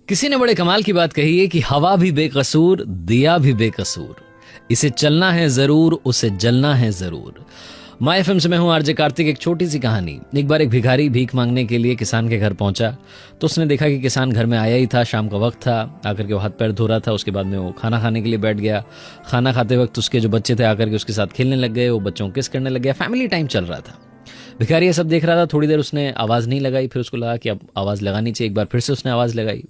किसी ने बड़े कमाल की बात कही है कि हवा भी बेकसूर, दिया भी बेकसूर, इसे चलना है जरूर, उसे जलना है जरूर। माय एफएम से मैं हूं आरजे कार्तिक। एक छोटी सी कहानी। एक बार एक भिखारी भीख मांगने के लिए किसान के घर पहुंचा तो उसने देखा कि किसान घर में आया ही था। शाम का वक्त था। आकर के वो हाथ पैर धो रहा था। उसके बाद में वो खाना खाने के लिए बैठ गया। खाना खाते वक्त उसके जो बच्चे थे आकर के उसके साथ खेलने लग गए। वो बच्चों को किस करने लग गया। फैमिली टाइम चल रहा था। भिखारी ये सब देख रहा था। थोड़ी देर उसने आवाज़ नहीं लगाई। फिर उसको लगा कि अब आवाज़ लगानी चाहिए। एक बार फिर से उसने आवाज़ लगाई।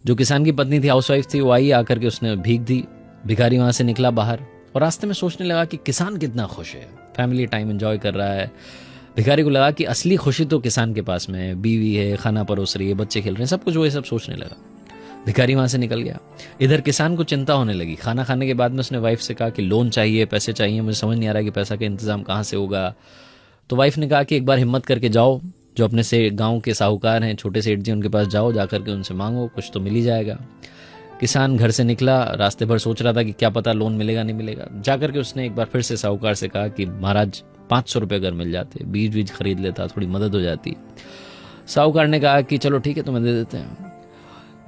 जो किसान की पत्नी थी, हाउसवाइफ थी, वो आई। आकर के उसने भीख दी। भिखारी वहां से निकला बाहर और रास्ते में सोचने लगा कि किसान कितना खुश है, फैमिली टाइम एंजॉय कर रहा है। भिखारी को लगा कि असली खुशी तो किसान के पास में है। बीवी है, खाना परोस रही है, बच्चे खेल रहे हैं, सब कुछ वो ये सब सोचने लगा। भिखारी वहां से निकल गया। इधर किसान को चिंता होने लगी। खाना खाने के बाद में उसने वाइफ से कहा कि लोन चाहिए, पैसे चाहिए, मुझे समझ नहीं आ रहा कि पैसा का इंतजाम कहाँ से होगा। तो वाइफ ने कहा कि एक बार हिम्मत करके जाओ, जो अपने से गाँव के साहूकार हैं, छोटे सेठ जी, उनके पास जाओ, जाकर के उनसे मांगो, कुछ तो मिल ही जाएगा। किसान घर से निकला। रास्ते भर सोच रहा था कि क्या पता लोन मिलेगा नहीं मिलेगा। जाकर के उसने एक बार फिर से साहूकार से कहा कि महाराज 500 रुपये अगर मिल जाते, बीज बीज खरीद लेता, थोड़ी मदद हो जाती। साहूकार ने कहा कि चलो ठीक है, तुम्हें दे देते हैं।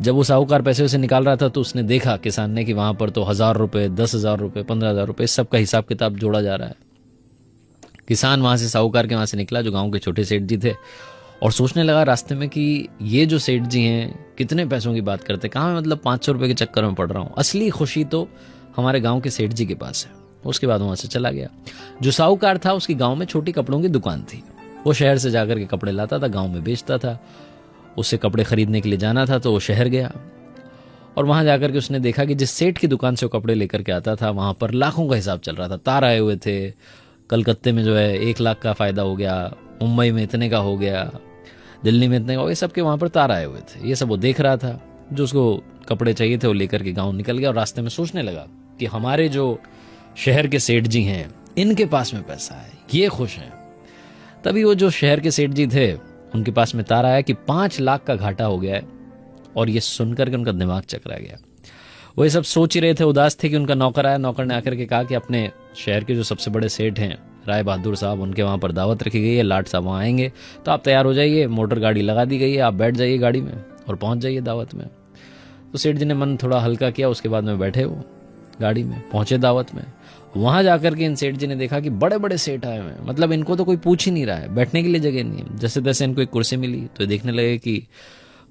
जब वो साहूकार पैसे उसे निकाल रहा था तो उसने देखा किसान ने कि वहां पर तो 1000 रुपये, 10,000 रुपये, 15,000 रुपये, इस सब का हिसाब किताब जोड़ा जा रहा है। किसान वहां से, साहूकार के वहां से निकला जो गाँव के छोटे सेठ जी थे, और सोचने लगा रास्ते में कि ये जो सेठ जी हैं कितने पैसों की बात करते, कहाँ मैं मतलब 500 रुपये के चक्कर में पड़ रहा हूँ। असली खुशी तो हमारे गांव के सेठ जी के पास है। उसके बाद वहां से चला गया। जो साहूकार था उसकी गांव में छोटी कपड़ों की दुकान थी। वो शहर से जाकर के कपड़े लाता था, गांव में बेचता था। उससे कपड़े खरीदने के लिए जाना था तो वो शहर गया और वहां जाकर के उसने देखा कि जिस सेठ की दुकान से वो कपड़े लेकर के आता था वहां पर लाखों का हिसाब चल रहा था। तार आए हुए थे। कलकत्ते में जो है 1 लाख का फायदा हो गया, मुंबई में इतने का हो गया, दिल्ली में इतने, ये सब के वहां पर तार आए हुए थे। ये सब वो देख रहा था। जो उसको कपड़े चाहिए थे वो लेकर के गांव निकल गया और रास्ते में सोचने लगा कि हमारे जो शहर के सेठ जी हैं इनके पास में पैसा है, ये खुश हैं। तभी वो जो शहर के सेठ जी थे उनके पास में तार आया कि 5 लाख का घाटा हो गया है। और ये सुनकर के उनका दिमाग चकरा गया। वो ये सब सोच ही रहे थे, उदास थे कि उनका नौकर आया। नौकर ने आकर के कहा कि अपने शहर के जो सबसे बड़े सेठ हैं राय बहादुर साहब, उनके वहाँ पर दावत रखी गई है, लाट साहब वहाँ आएंगे, तो आप तैयार हो जाइए। मोटर गाड़ी लगा दी गई है, आप बैठ जाइए गाड़ी में और पहुँच जाइए दावत में। तो सेठ जी ने मन थोड़ा हल्का किया। उसके बाद में बैठे वो गाड़ी में, पहुँचे दावत में। वहाँ जाकर के इन सेठ जी ने देखा कि बड़े बड़े सेठ आए हुए हैं। मतलब इनको तो कोई पूछ ही नहीं रहा है, बैठने के लिए जगह नहीं है। जैसे तैसे इनको एक कुर्सी मिली तो देखने लगे कि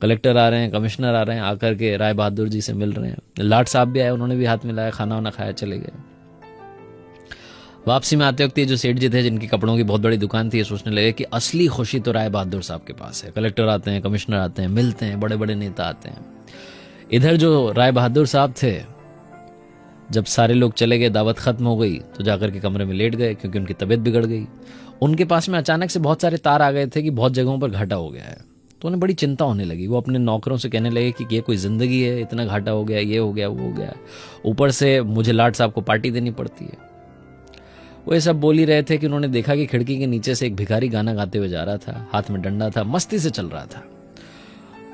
कलेक्टर आ रहे हैं, कमिश्नर आ रहे हैं, आकर के राय बहादुर जी से मिल रहे हैं। लाट साहब भी आए, उन्होंने भी हाथ मिलाया, खाना वाना खाया, चले गए। वापसी में आते वक्त ये जो सेठ जी थे जिनकी कपड़ों की बहुत बड़ी दुकान थी, ये सोचने लगे कि असली खुशी तो राय बहादुर साहब के पास है। कलेक्टर आते हैं, कमिश्नर आते हैं, मिलते हैं, बड़े बड़े नेता आते हैं। इधर जो राय बहादुर साहब थे, जब सारे लोग चले गए, दावत खत्म हो गई, तो जाकर के कमरे में लेट गए क्योंकि उनकी तबीयत बिगड़ गई। उनके पास में अचानक से बहुत सारे तार आ गए थे कि बहुत जगहों पर घाटा हो गया है। तो उन्हें बड़ी चिंता होने लगी। वो अपने नौकरों से कहने लगे कि ये कोई जिंदगी है, इतना घाटा हो गया, ये हो गया, वो हो गया, ऊपर से मुझे लाट साहब को पार्टी देनी पड़ती है। वो ये सब बोल ही रहे थे कि उन्होंने देखा कि खिड़की के नीचे से एक भिखारी गाना गाते हुए जा रहा था, हाथ में डंडा था, मस्ती से चल रहा था।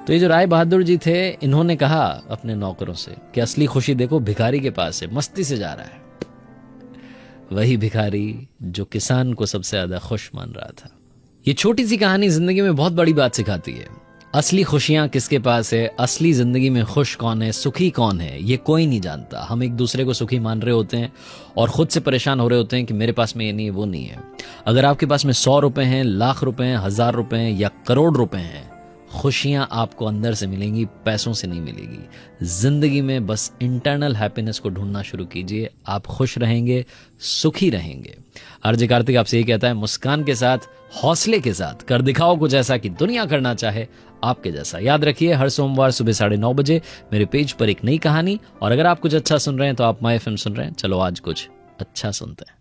तो ये जो राय बहादुर जी थे, इन्होंने कहा अपने नौकरों से कि असली खुशी देखो भिखारी के पास है, मस्ती से जा रहा है। वही भिखारी जो किसान को सबसे ज्यादा खुश मान रहा था। ये छोटी सी कहानी जिंदगी में बहुत बड़ी बात सिखाती है। असली खुशियां किसके पास है, असली जिंदगी में खुश कौन है, सुखी कौन है, ये कोई नहीं जानता। हम एक दूसरे को सुखी मान रहे होते हैं और खुद से परेशान हो रहे होते हैं कि मेरे पास में ये नहीं है, वो नहीं है। अगर आपके पास में 100 रुपए हैं, लाख रुपए हैं, 1000 रुपए हैं या करोड़ रुपए हैं, खुशियां आपको अंदर से मिलेंगी, पैसों से नहीं मिलेगी। जिंदगी में बस इंटरनल हैप्पीनेस को ढूंढना शुरू कीजिए, आप खुश रहेंगे, सुखी रहेंगे। आरजे कार्तिक आपसे ये कहता है, मुस्कान के साथ, हौसले के साथ कर दिखाओ कुछ ऐसा कि दुनिया करना चाहे आपके जैसा। याद रखिए, हर सोमवार सुबह 9:30 बजे मेरे पेज पर एक नई कहानी। और अगर आप कुछ अच्छा सुन रहे हैं तो आप माय एफएम सुन रहे हैं। चलो आज कुछ अच्छा सुनते हैं।